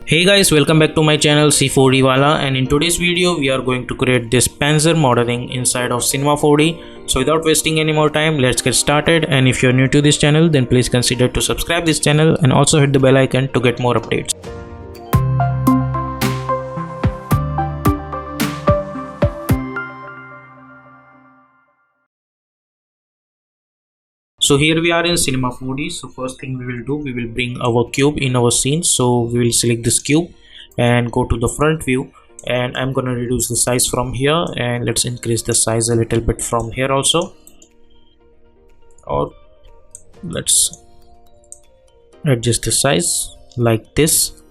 Hey guys, welcome back to my channel C4D Wala, and in today's video we are going to create this Panzer modeling inside of Cinema 4D. So without wasting any more time, let's get started. And if you're new to this channel, then please consider to subscribe this channel and also hit the bell icon to get more updates. So here we are in Cinema 4D. So first thing we will do, we will bring our cube in our scene. So we will select this cube and go to the front view, and I'm gonna reduce the size from here, and let's increase the size a little bit from here also, or let's adjust the size like this.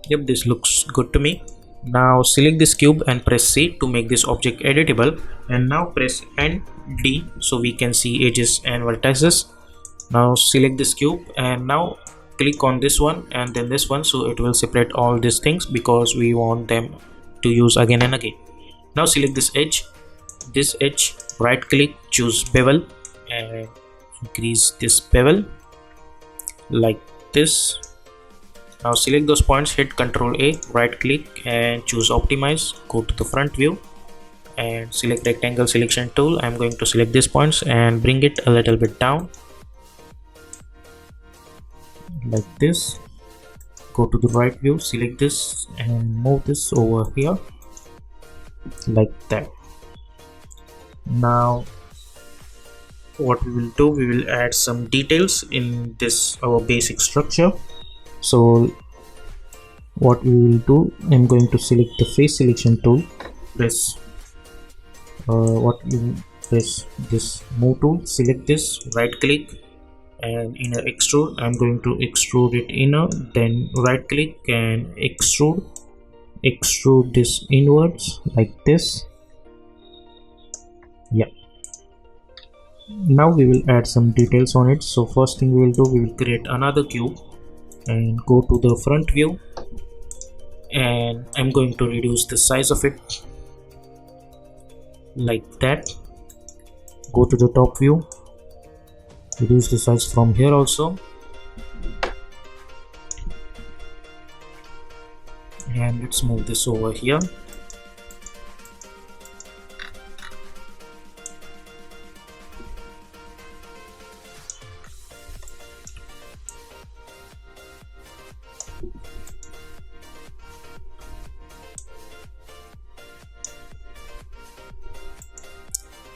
Yep, this looks good to me. Now select this cube and press C to make this object editable, and now press and D so we can see edges and vertices. Now select this cube and now click on this one and then this one, so it will separate all these things because we want them to use again and again. Now select this edge, right click, choose bevel and increase this bevel like this. Now select those points, hit Ctrl A, right click and choose optimize, go to the front view and select rectangle selection tool. I'm going to select these points and bring it a little bit down like this. Go to the right view, select this and move this over here like that. Now what we will do, we will add some details in this our basic structure. So what we will do, I'm going to select the face selection tool, press press this move tool, select this, right click and inner extrude. I'm going to extrude it inner, then right click and extrude this inwards like this. Yeah, now we will add some details on it. So first thing we will do, we will create another cube and go to the front view, and I'm going to reduce the size of it like that. Go to the top view, reduce the size from here also, and let's move this over here.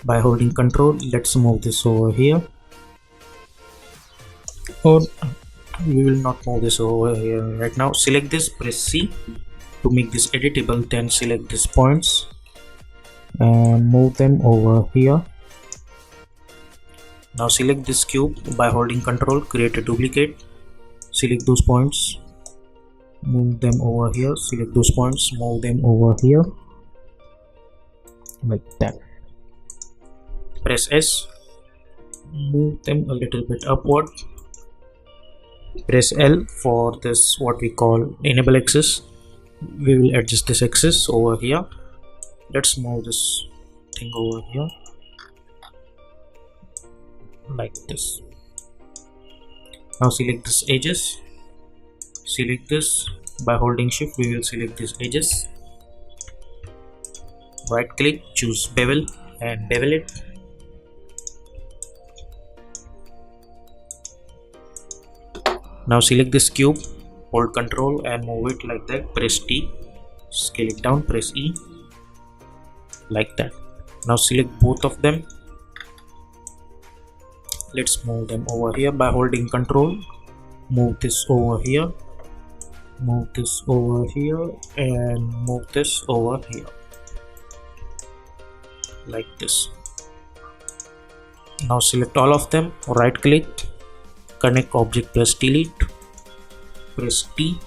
By holding Ctrl, let's move this over here, or we will not move this over here right now. Select this, press C to make this editable, then select these points and move them over here. Now select this cube, by holding Ctrl, create a duplicate, select those points, move them over here, select those points, move them over here like that. Press S, move them a little bit upward. Press L for this what we call enable axis. We will adjust this axis over here. Let's move this thing over here like this. Now select this edges, select this, by holding shift we will select these edges, right click, choose bevel and bevel it. Now select this cube, hold Ctrl and move it like that, press T, scale it down, press E like that. Now select both of them, let's move them over here. By holding Ctrl, move this over here, move this over here and move this over here like this. Now select all of them, right click, connect object plus delete, press T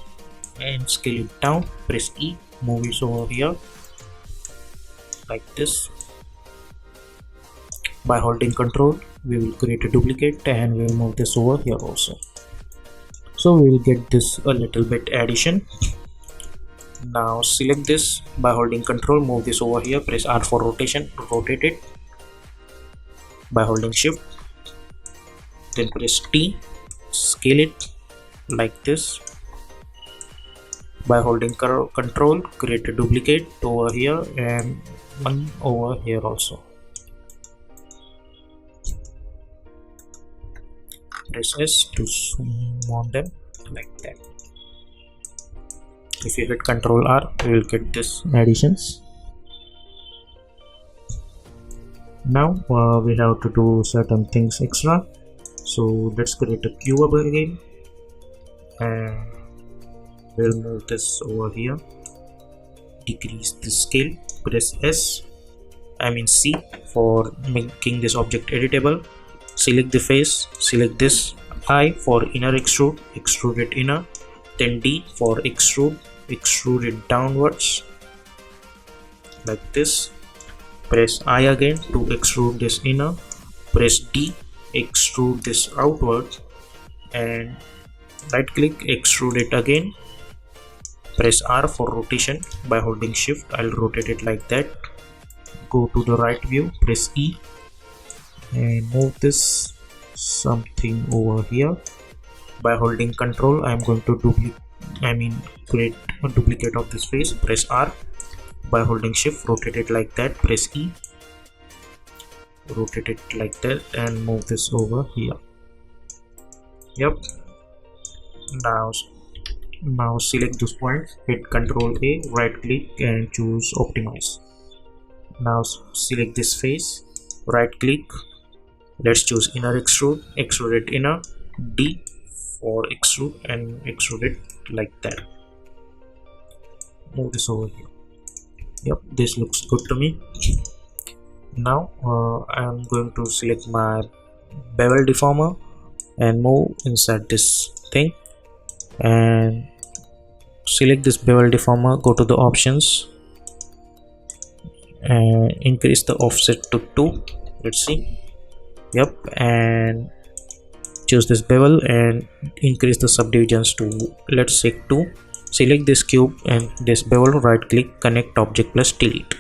and scale it down, press E, move it over here like this. By holding Ctrl, we will create a duplicate and we will move this over here also, so we will get this a little bit addition. Now select this, by holding Ctrl, move this over here, press R for rotation, rotate it. By holding shift then press T, scale it like this. By holding control, create a duplicate over here and one over here also. Press S to zoom on them like that. If you hit Ctrl R, you will get this additions. Now we have to do certain things extra. So let's create a cube again, and we'll move this over here. Decrease the scale. Press C for making this object editable. Select the face. Select this I for inner extrude. Extrude it inner. Then D for extrude. Extrude it downwards like this. Press I again to extrude this inner. Press D, extrude this outward, and right click, extrude it again. Press R for rotation. By holding shift, I'll rotate it like that. Go to the right view, press E and move this something over here. By holding control, I'm going to create a duplicate of this face. Press R. By holding shift, rotate it like that. Press E, rotate it like that, and move this over here. Yep. Now select those points, hit Ctrl A, right click and choose optimize. Now select this face, right click, let's choose inner extrude. Extrude it inner. D for extrude and extrude it like that. Move this over here. Yep, this looks good to me. Now I'm going to select my bevel deformer and move inside this thing, and select this bevel deformer. Go to the options and increase the offset to 2. Let's see. Yep, and choose this bevel and increase the subdivisions to, let's say, 2. Select this cube and this bevel, right click, connect object plus delete.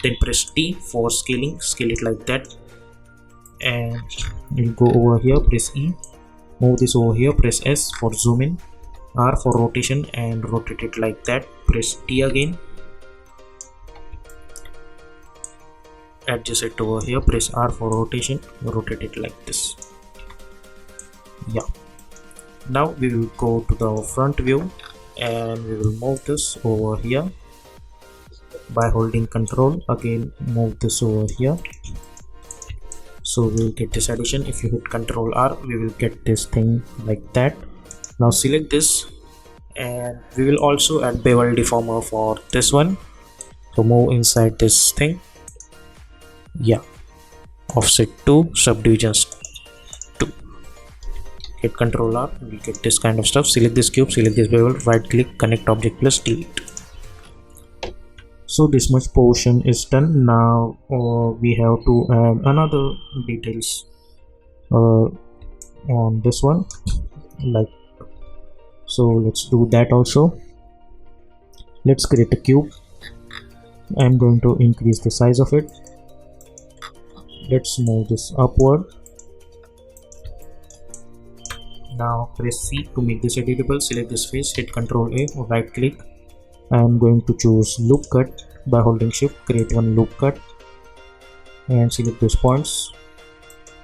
Then press T for scaling. Scale it like that, and you go over here, press E, move this over here, press S for zoom in, R for rotation and rotate it like that. Press T again, adjust it over here, press R for rotation, rotate it like this. Yeah, now we will go to the front view and we will move this over here. By holding control, again move this over here, so we will get this addition. If you hit Ctrl R, we will get this thing like that. Now select this, and we will also add bevel deformer for this one. So move inside this thing. Yeah, offset 2, subdivisions 2. Hit Ctrl R, we will get this kind of stuff. Select this cube, select this bevel, right click, connect object plus delete. So this much portion is done. Now we have to add another details on this one, like so. Let's do that also. Let's create a cube. I'm going to increase the size of it. Let's move this upward. Now press C to make this editable. Select this face, hit Ctrl A, right click. I'm going to choose loop cut. By holding shift, create one loop cut and select those points.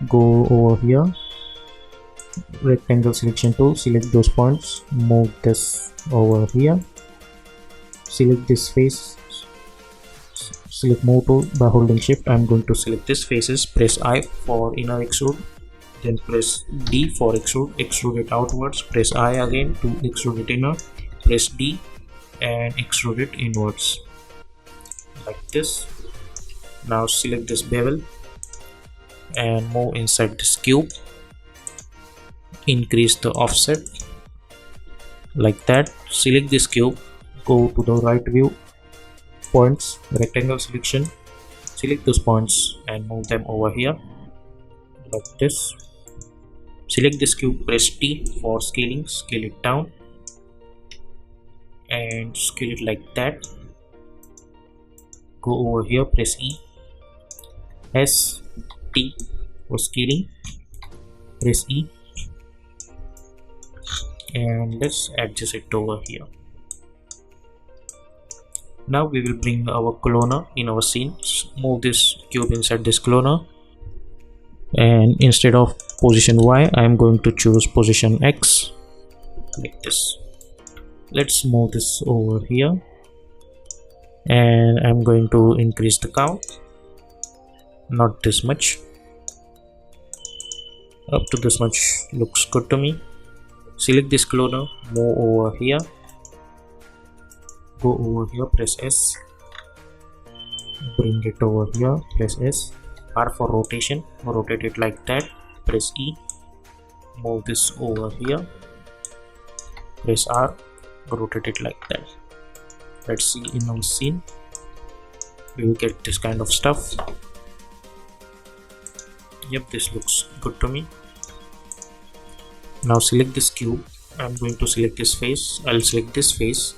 Go over here, rectangle selection tool, select those points, move this over here. Select this face, select move tool. By holding shift, I'm going to select this faces. Press I for inner extrude, then press D for extrude. Extrude it outwards. Press I again to extrude it inner. Press D and extrude it inwards like this. Now select this bevel and move inside this cube. Increase the offset like that. Select this cube, go to the right view, points, rectangle selection, select those points and move them over here like this. Select this cube, press T for scaling, scale it down and scale it like that. Go over here, press E, S, T for scaling, press E, and let's adjust it over here. Now we will bring our cloner in our scene. Move this cube inside this cloner, and instead of position Y, I am going to choose position X, like this. Let's move this over here, and I'm going to increase the count, not this much, up to this much looks good to me. Select this cloner, move over here, go over here, press S, bring it over here, press S, R for rotation, rotate it like that, press E, move this over here, press R, rotate it like that. Let's see in our scene, we will get this kind of stuff. Yep, this looks good to me. Now select this cube. I'm going to select this face. I'll select this face,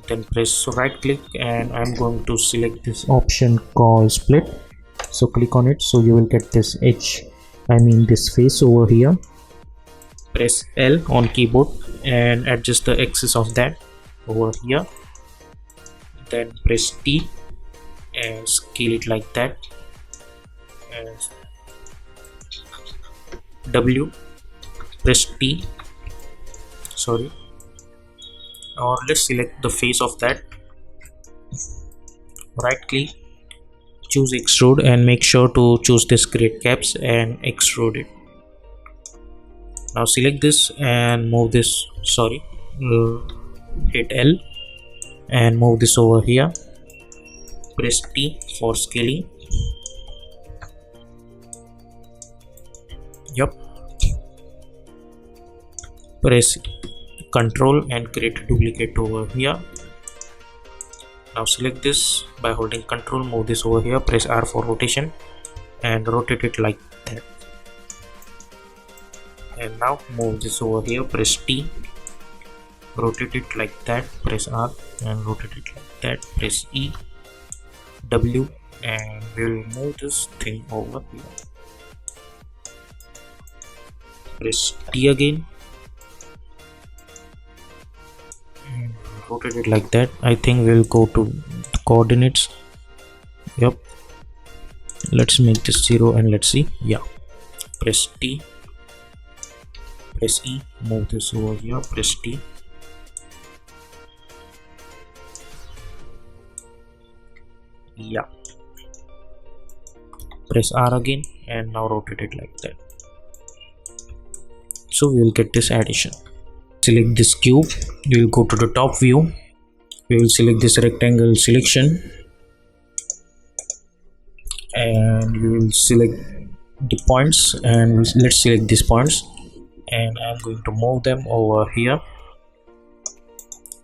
then press right click, and I'm going to select this option called split. So click on it, so you will get this edge, this face over here. Press L on keyboard and adjust the axis of that over here, then press T and scale it like that, and W, press T, sorry, or let's select the face of that, right click, choose extrude, and make sure to choose this create caps and extrude it. Now select this and move this, hit L and move this over here, press T for scaling. Yep, press Ctrl and create a duplicate over here. Now select this by holding Ctrl, move this over here, press R for rotation and rotate it like that. And now move this over here, press T, rotate it like that, press R and rotate it like that, press E, W, and we'll move this thing over here. Press T again and rotate it like that. I think we'll go to the coordinates. Yep, let's make this 0 and let's see. Yeah, press T, press E, move this over here, press T, yeah, press R again and now rotate it like that. So we will get this addition. Select this cube, we will go to the top view, we will select this rectangle selection, and we will select the points, and let's select these points, and I'm going to move them over here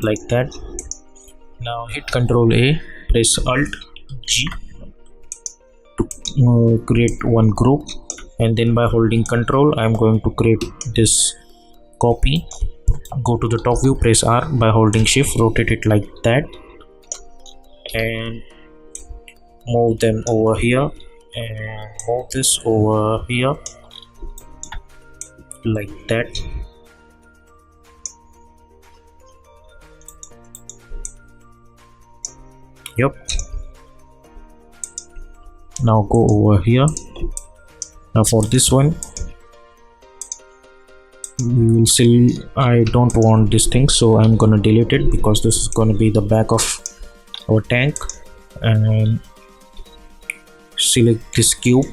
like that. Now hit Ctrl A, press Alt G to create one group, and then by holding Ctrl I'm going to create this copy. Go to the top view, press R, by holding Shift rotate it like that and move them over here, and move this over here like that. Yep, now go over here. Now for this one we will see, I don't want this thing, so I'm gonna delete it because this is gonna be the back of our tank. And select this cube,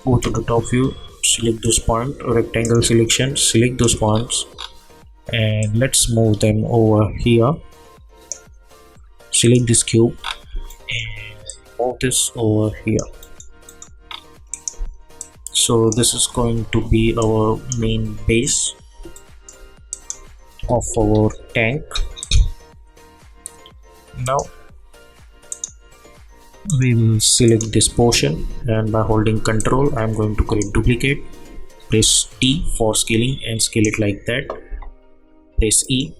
go to the top view, select this point, rectangle selection, select those points, and let's move them over here. Select this cube and move this over here. So this is going to be our main base of our tank. Now we will select this portion, and by holding Ctrl I'm going to create duplicate. Press T for scaling and scale it like that. Press E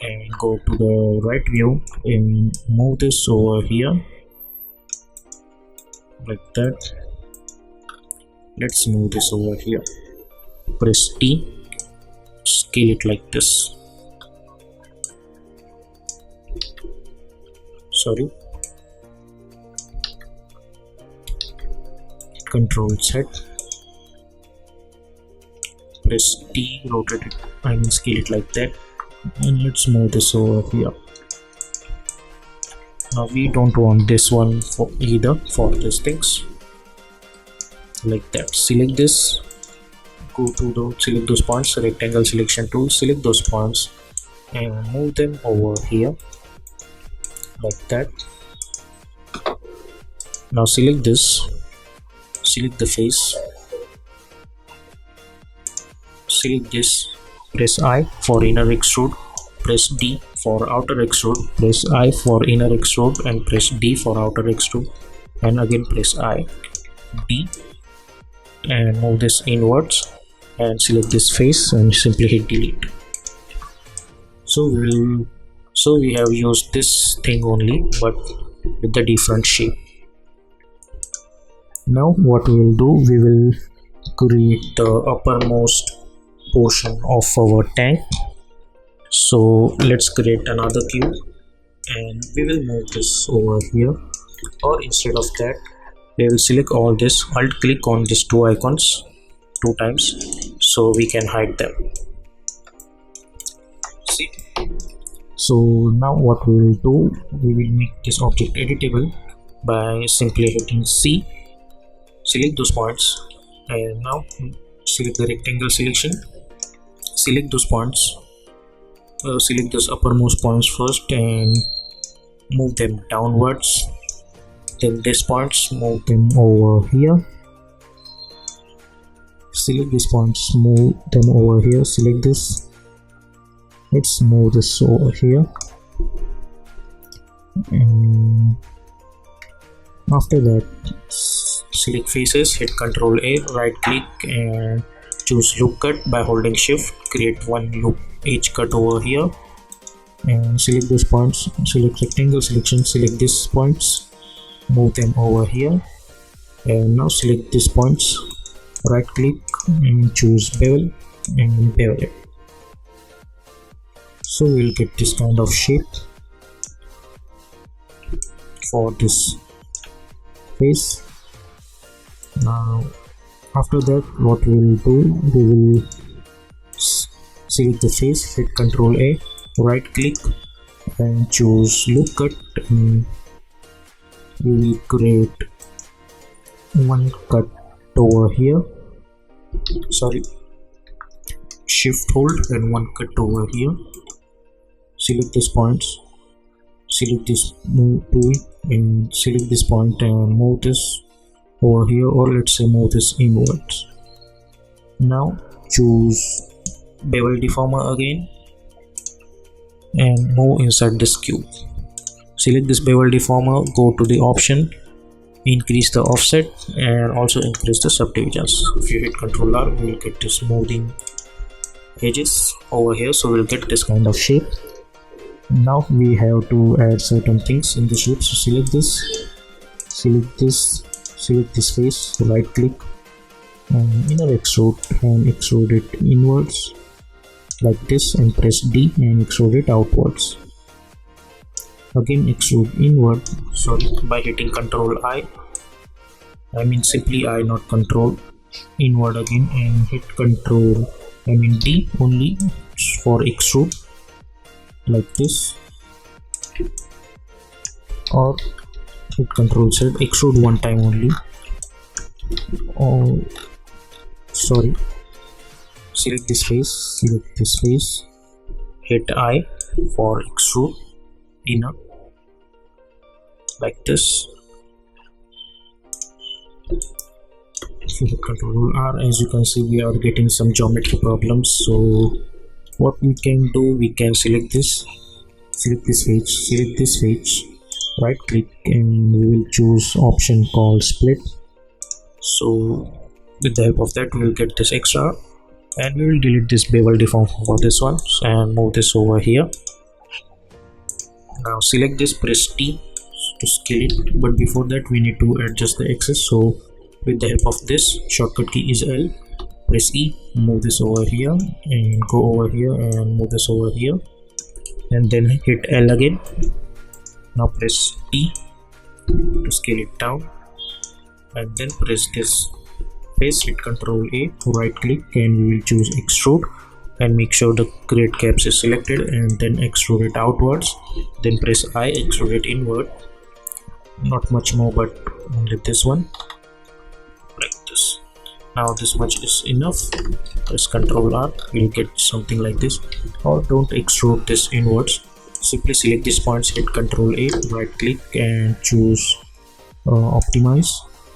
and go to the right view and move this over here like that. Let's move this over here. Press T, scale it like this. Sorry. Control Z. Press T, rotate it. Scale it like that. And let's move this over here. Now we don't want this one for either for these things. Like that. Select this. Go to the select those points. Rectangle selection tool. Select those points and move them over here. Like that. Now select this. Select the face. Select this. Press I for inner extrude. Press D for outer extrude. Press I for inner extrude and press D for outer extrude. And again press I, D, and move this inwards. And select this face and simply hit delete. So we have used this thing only, but with the different shape. Now what we will do, we will create the uppermost portion of our tank. So let's create another cube and we will move this over here, or instead of that we will select all this, alt click on these two icons 2 times so we can hide them. See, so now what we will do, we will make this object editable by simply hitting C, select those points, and now select the rectangle selection, select those points, select those uppermost points first and move them downwards. Then these points, move them over here. Select these points, move them over here. Select this. Let's move this over here. And after that, select faces, hit Ctrl A, right click and choose loop cut by holding shift. Create one loop edge cut over here and select those points. Select rectangle selection, select these points, move them over here, and now select these points, right click and choose bevel and bevel it. So we'll get this kind of shape for this face. Now after that, what we will do, we will select the face, hit Ctrl A, right click and choose loop cut, and we will create one cut over here. Sorry, shift hold and one cut over here. Select these points, select this move tool and select this point and move this over here, or let's say move this inwards. Now choose bevel deformer again and move inside this cube. Select this bevel deformer, go to the option, increase the offset and also increase the subdivisions. If you hit Ctrl R, we will get this smoothing edges over here, so we'll get this kind of shape. Now we have to add certain things in the shape. So select this, select this face, right click and inner extrude and extrude it inwards like this and press D and extrude it outwards. Again extrude inward, sorry, by hitting Ctrl I, simply I, not Control, inward again and hit Ctrl D only for extrude like this, or hit Ctrl Z, extrude one time only. Oh, sorry, select this face, hit I for extrude inner like this. If you hit Ctrl R, as you can see, we are getting some geometry problems. So what we can do, we can select this face, right click and we will choose option called split. So with the help of that, we will get this extra and we will delete this bevel deform for this one and move this over here. Now select this, press T to scale it, but before that we need to adjust the axis. So With the help of this shortcut key is L. Press E, move this over here and go over here and move this over here, and then hit L again. Now press T to scale it down, and then press this face, hit Ctrl A to right click, and we will choose extrude and make sure the grid caps is selected, and then extrude it outwards. Then press I, extrude it inward, not much more but only this one, like this. Now this much is enough. Press Ctrl R, you'll get something like this. Or don't extrude this inwards, simply select these points, hit Ctrl A, right click and choose optimize.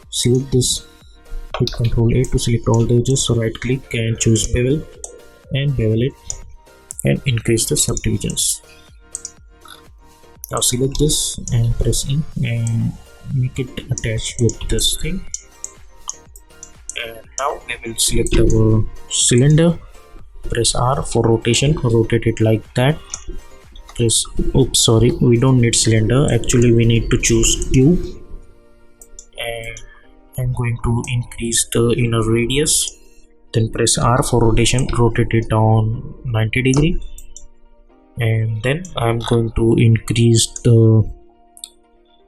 Select this, hit Ctrl A to select all the edges, so right click and choose bevel and bevel it and increase the subdivisions. Now select this and press E and make it attached with this thing. And now we will select our cylinder, press R for rotation, rotate it like that. Press, oops, sorry, we don't need cylinder, actually we need to choose cube, and I'm going to increase the inner radius. Then press R for rotation, rotate it on 90 degree, and then I'm going to increase the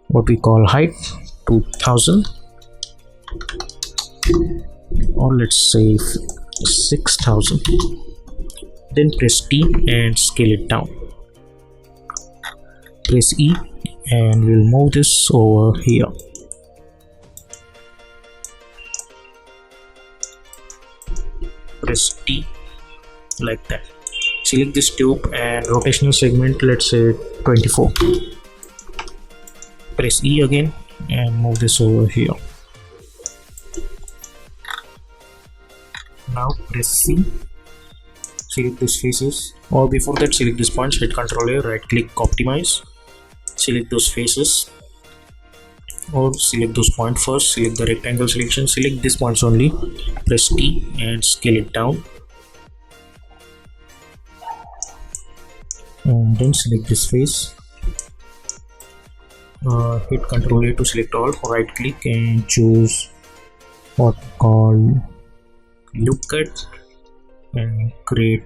what we call height to 1000, or let's say 6000. Then press T and scale it down. Press E and we'll move this over here. Press T like that. Select this tube and rotational segment, let's say 24. Press E again and move this over here. Now press C, select these faces, or before that select these points, hit Ctrl A, right click, optimize, select those faces, or select those points first, select the rectangle selection, select these points only, press T and scale it down, and then select this face, hit Ctrl A to select all, right click and choose what called loop cut and create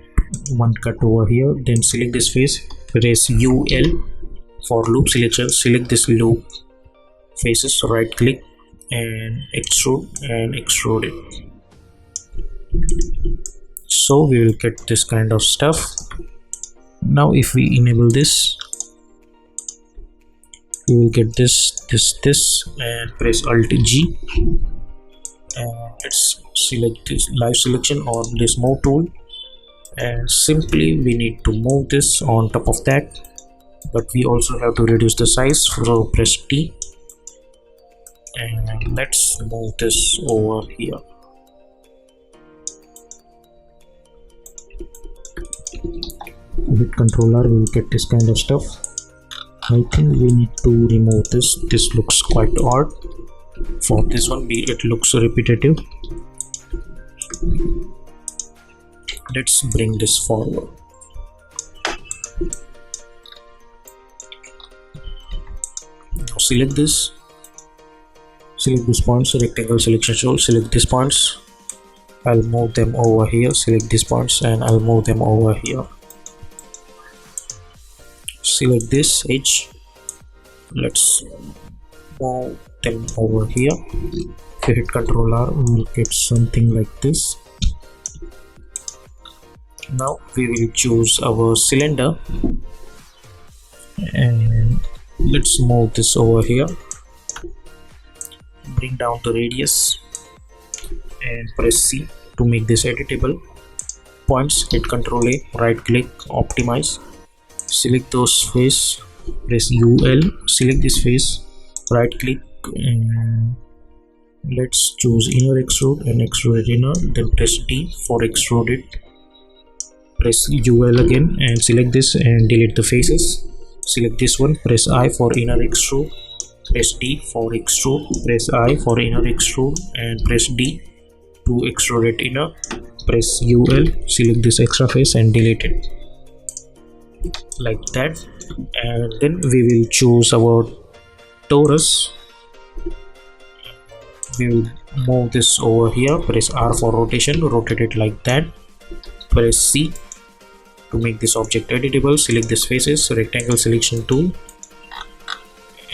one cut over here. Then select this face, press UL for loop selection, select this loop faces, right click and extrude it. So we will get this kind of stuff. Now if we enable this, we will get this and press Alt G, and let's select this live selection or this move tool, and simply we need to move this on top of that, but we also have to reduce the size, so press T and let's move this over here. Hit Ctrl R, we will get this kind of stuff. I think we need to remove this looks quite odd. For this one it looks repetitive. Let's bring this forward. Now select this, select these points, rectangle selection tool, select these points, I'll move them over here, select these points and I'll move them over here. Select this edge, let's move them over here. If you hit Ctrl R, we will get something like this. Now we will choose our cylinder and let's move this over here. Bring down the radius and press C to make this editable. Points, hit Ctrl A, right click, optimize, select those face, press UL, select this face, right click and let's choose inner extrude and extrude it inner, then press D for extrude it, press UL again and select this and delete the faces. Select this one, press I for inner extrude, press D for extrude, press I for inner extrude and press D to extrude it inner, press UL, select this extra face and delete it like that. And then we will choose our torus, we will move this over here. Press R for rotation, rotate it like that. Press C to make this object editable. Select this faces, rectangle selection tool,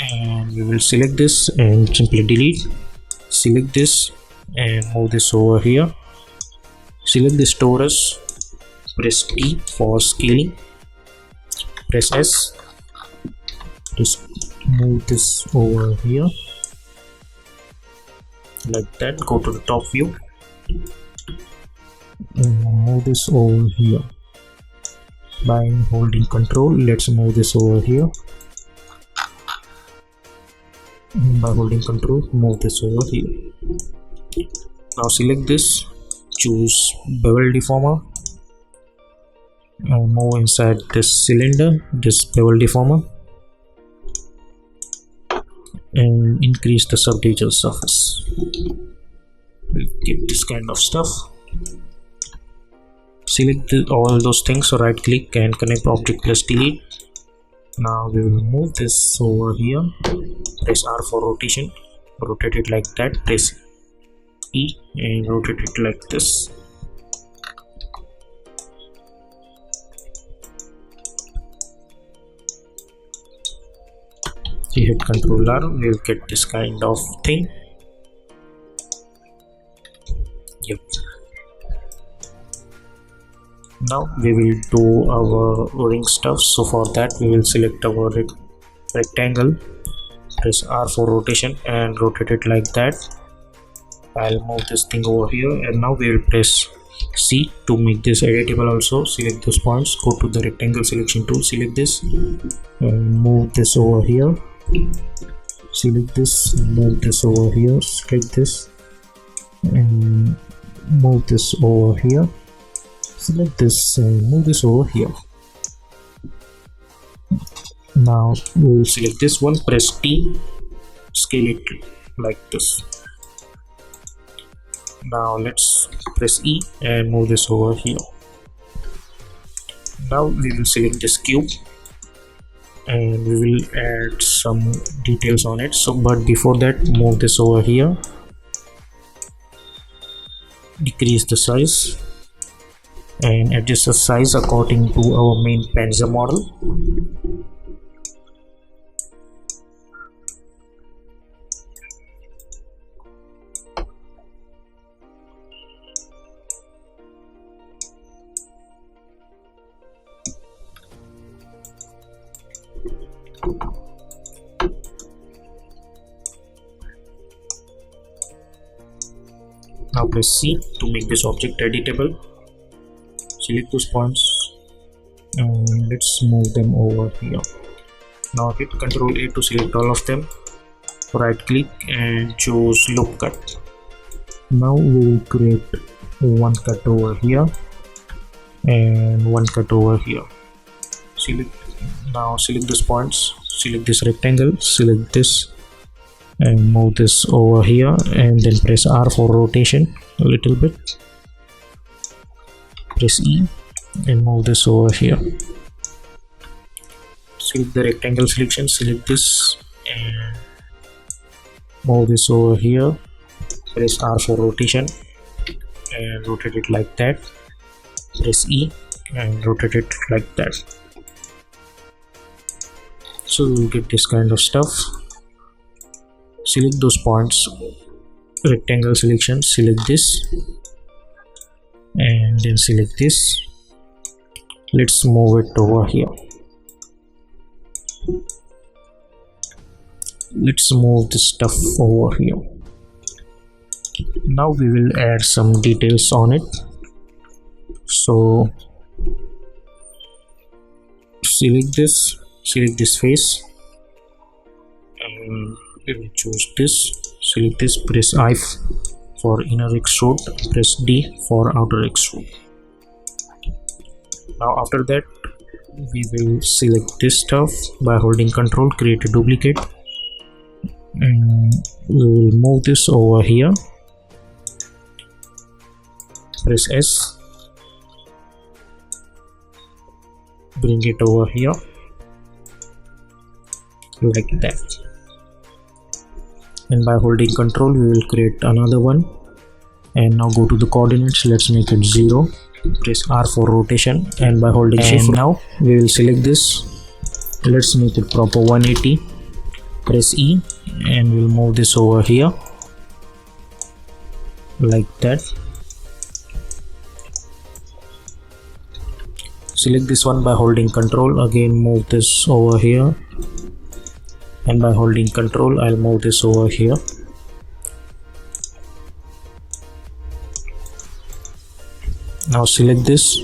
and we will select this and simply delete. Select this and move this over here. Select this torus, press T for scaling, press S, just move this over here like that. Go to the top view and move this over here by holding control. Let's move this over here. By holding control, move this over here. Now select this, choose bevel deformer, and move inside this cylinder, this bevel deformer, and increase the subdivision surface. We'll get this kind of stuff. Select all those things, so right click and connect object plus delete. Now we will move this over here. Press R for rotation, rotate it like that. Press E and rotate it like this. Hit Ctrl R, we will get this kind of thing. Yep. Now we will do our ring stuff. So for that we will select our rectangle, press R for rotation and rotate it like that. I'll move this thing over here, and now we will press C to make this editable also. Select those points, go to the rectangle selection tool, select this and move this over here. Select this, move this over here, select this and move this over here. Select this and move this over here. Now we will select this one, press T, scale it like this. Now let's press E and move this over here. Now we will select this cube and we will add some details on it. So but before that, move this over here, decrease the size and adjust the size according to our main Panzer model. Now press C to make this object editable. Select those points and let's move them over here. Now hit Ctrl A to select all of them. Right click and choose loop cut. Now we will create one cut over here and one cut over here. Select those points, select this rectangle, select this and move this over here, and then press R for rotation a little bit. Press E and move this over here. Select the rectangle selection, select this and move this over here. Press R for rotation and rotate it like that. Press E and rotate it like that. So we'll get this kind of stuff. Select those points, rectangle selection, select this and then select this. Let's move it over here. Let's move this stuff over here. Now we will add some details on it. So select this face and we will choose this. Select this, press I for inner extrude, press D for outer extrude. Now after that we will select this stuff by holding Ctrl, create a duplicate and we will move this over here. Press S, bring it over here like that. and by holding control we will create another one. And now go to the coordinates, let's make it 0, press R for rotation, and by holding shift now we will select this, let's make it proper 180, press E, and we'll move this over here like that. Select this one by holding control, again move this over here, and by holding control I'll move this over here. Now select this,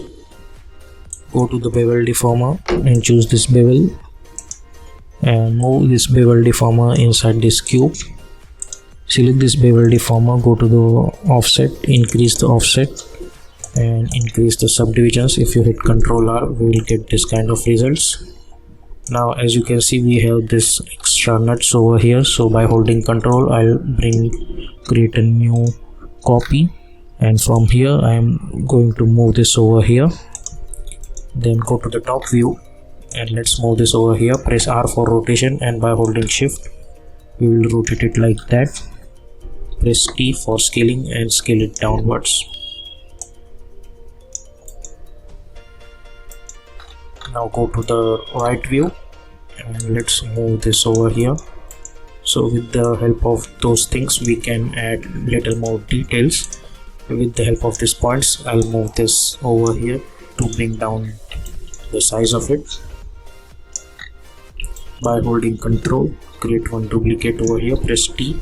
go to the bevel deformer and choose this bevel and move this bevel deformer inside this cube. Select this bevel deformer, go to the offset, increase the offset and increase the subdivisions. If you hit Ctrl R, we will get this kind of results. Now as you can see, we have this extra nuts over here, so by holding Ctrl I'll create a new copy, and from here I am going to move this over here. Then go to the top view and let's move this over here, press R for rotation, and by holding shift we will rotate it like that. Press T for scaling and scale it downwards. Now go to the right view and let's move this over here. So with the help of those things we can add little more details. With the help of these points I'll move this over here to bring down the size of it. By holding Ctrl, create one duplicate over here, press T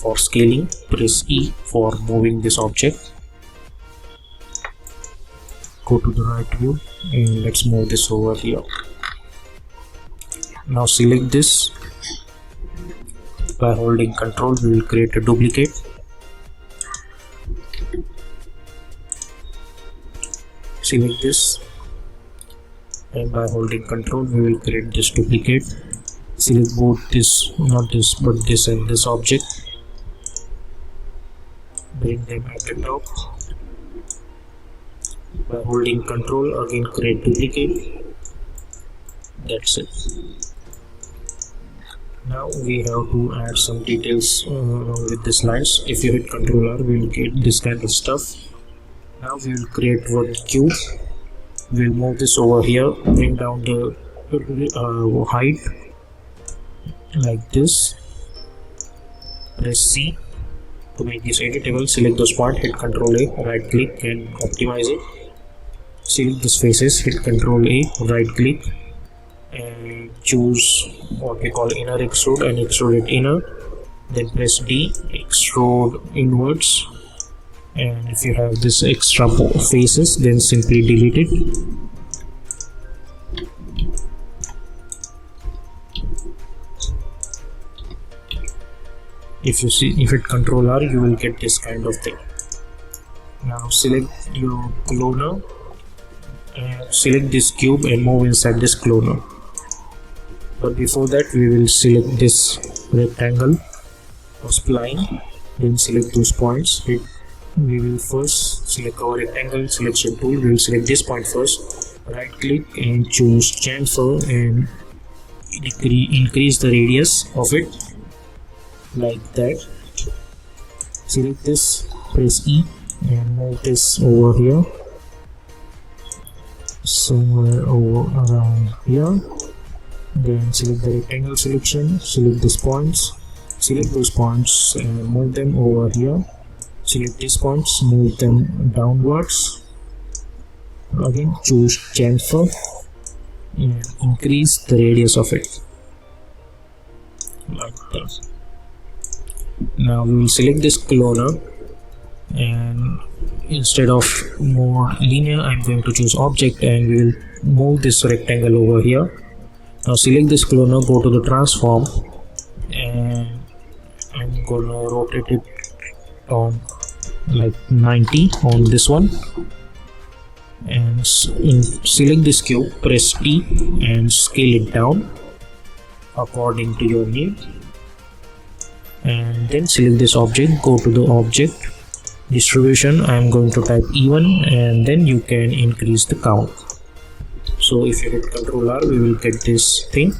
for scaling, press E for moving this object. Go to the right view and let's move this over here. Now select this, by holding Ctrl we will create a duplicate. Select this and by holding Ctrl we will create this duplicate. Select both this, not this but this and this object, bring them at the top. By holding Ctrl again create duplicate. That's it. Now we have to add some details with these lines. If you hit Ctrl R we will get this kind of stuff. Now we will create one cube. We'll move this over here, bring down the height like this. Press C to make this editable. Select those points, hit Ctrl A, right click and optimize it. Select these faces, hit Ctrl A, right click and choose what we call inner extrude and extrude it inner. Then press D, extrude inwards. And if you have this extra faces, then simply delete it. If you hit Ctrl R, you will get this kind of thing. Now select your cloner and select this cube and move inside this cloner. But before that, we will select this rectangle or spline. Then select those points. We will first select our rectangle selection tool. We will select this point first, right click and choose chamfer and increase the radius of it like that. Select this, press E and move this over here, somewhere over around here. Then select the rectangle selection, select these points, select those points and move them over here. Select these points, move them downwards. Again choose chamfer and increase the radius of it like that. Now we will select this cloner and instead of more linear I'm going to choose object and we will move this rectangle over here. Now select this cloner, go to the transform and I'm gonna rotate it on like 90 on this one and select this cube, press T and scale it down according to your need. And then select this object, go to the object distribution. I am going to type even and then you can increase the count. So if you hit Ctrl R, we will get this thing.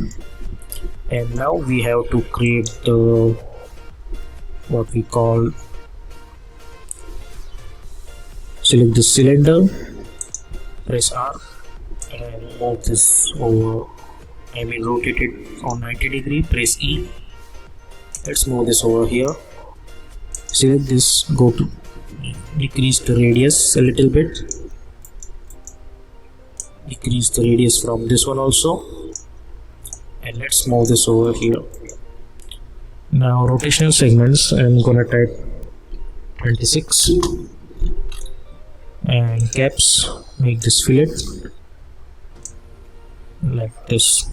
And now we have to create the what we call, select the cylinder, press R and move this over, rotate it on 90 degree, press E. Let's move this over here. Select this, go to decrease the radius a little bit, decrease the radius from this one also, and let's move this over here. Now rotational segments, I'm gonna type 26 and caps, make this fillet like this.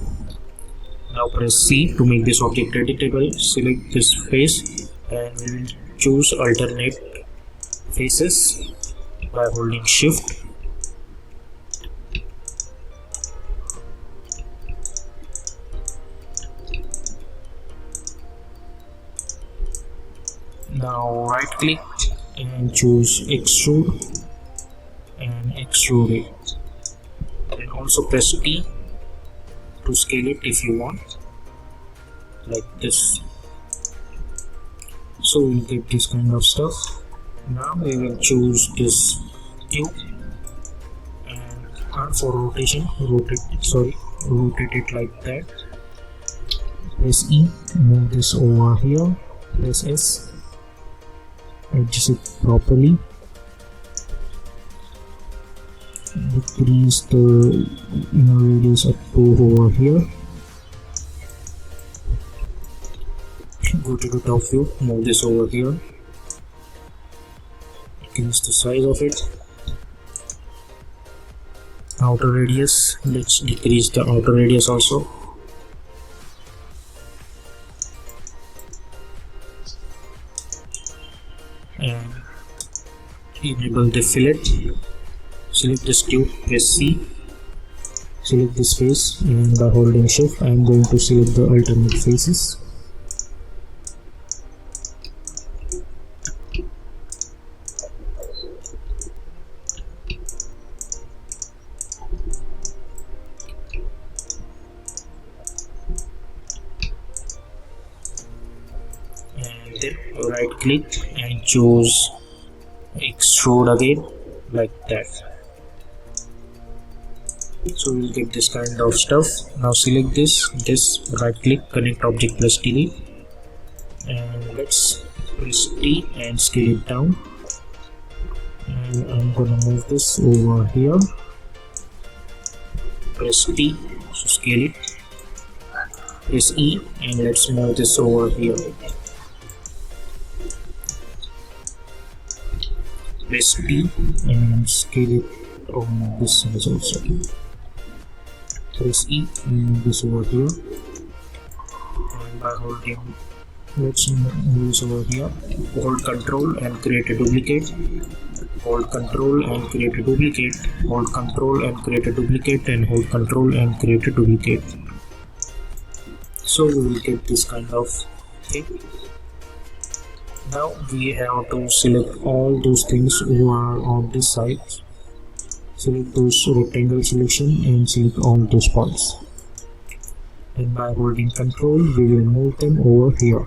Now press C to make this object editable. Select this face and we will choose alternate faces by holding shift. Now right click and choose extrude and extrude it, and also press T to scale it if you want, like this. So we'll get this kind of stuff. Now we will choose this tube and R for rotation, rotate it like that. Press E, move this over here, press S, adjust it properly, decrease the inner radius up to over here. Go to the top view, move this over here, decrease the size of it. Outer radius, let's decrease the outer radius also. And enable the fillet. Select this tube, press C, select this face, and by holding shift I am going to select the alternate faces. And then right click and choose extrude again, like that. So we'll get this kind of stuff. Now select this, right click, connect object plus delete, and let's press T and scale it down. And I'm gonna move this over here, press T to scale it, press E, and let's move this over here. Press T and scale it on this side also. Press E and move this over here, and by holding, let's move this over here. Hold Control and create a duplicate. Hold Control and create a duplicate. Hold Control and create a duplicate, and hold Control and create a duplicate. So we will get this kind of thing. Now we have to select all those things who are on this side. Select those rectangle selection and select all those points. And by holding Control, we will move them over here.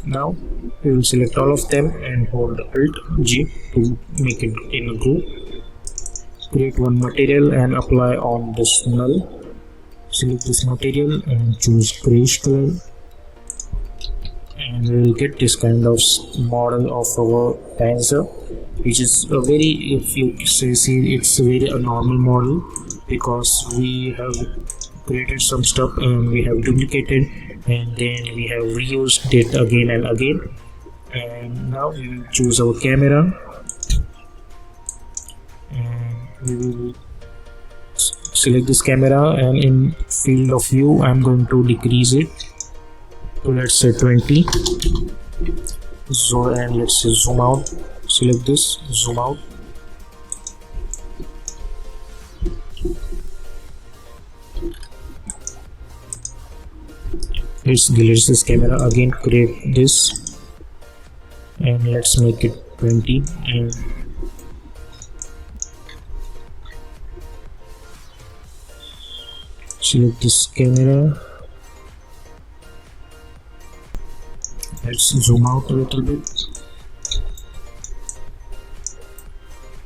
Now we will select all of them and hold Alt G to make it in a group. Create one material and apply on this null. Select this material and choose grayish color, and we will get this kind of model of our Panzer, which is a very, if you see, it's a very normal model, because we have created some stuff and we have duplicated and then we have reused it again and again. And now we will choose our camera and we will select this camera, and in field of view I'm going to decrease it to, let's say, 20. So, and let's say zoom out. Select this, zoom out. let's delete this camera again, create this and let's make it 20 and select this camera. Let's zoom out a little bit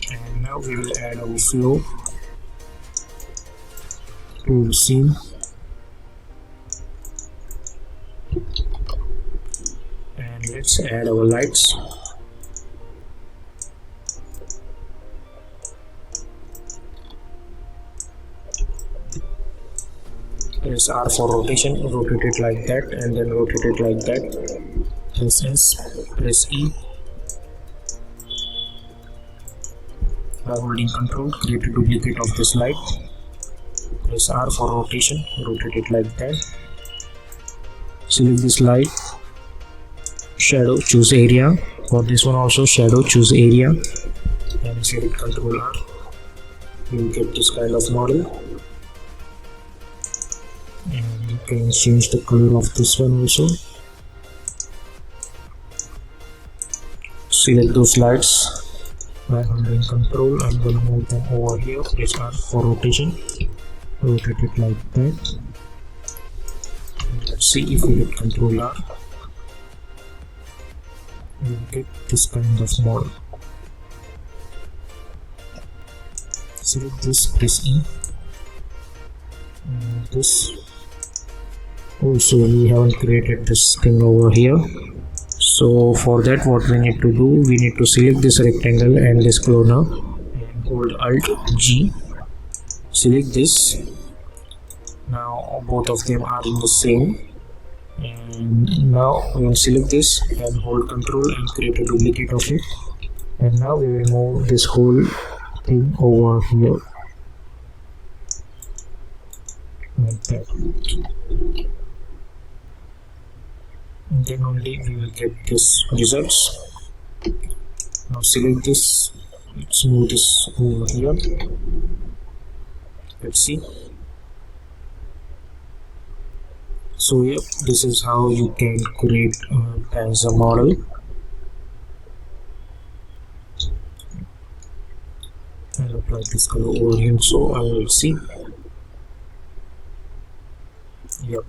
and now we will add our flow to the scene. And let's add our lights. Press R for rotation, rotate it like that and then rotate it like that. Press S, press E. By holding Control, create a duplicate of this light. Press R for rotation, rotate it like that. Select this light. Shadow, choose area. For this one also shadow, choose area. And select Control R. You will get this kind of model. And you can change the color of this one also. Select those lights by holding Control. I'm going to move them over here. Press R for rotation. Rotate it like that. And let's see if we hit Control R. We will get this kind of model. Select this, press E. And this. Also, we haven't created this thing over here. So for that, what we need to do, we need to select this rectangle and this corner and hold Alt G. Select this. Now both of them are in the same. And now we will select this and hold Control and create a duplicate of it. And now we will move this whole thing over here like that. And then only we will get this results. Now select this, let's move this over here. Let's see. So yep, this is how you can create a Panzer model. I'll apply this color over here so I will see. Yep.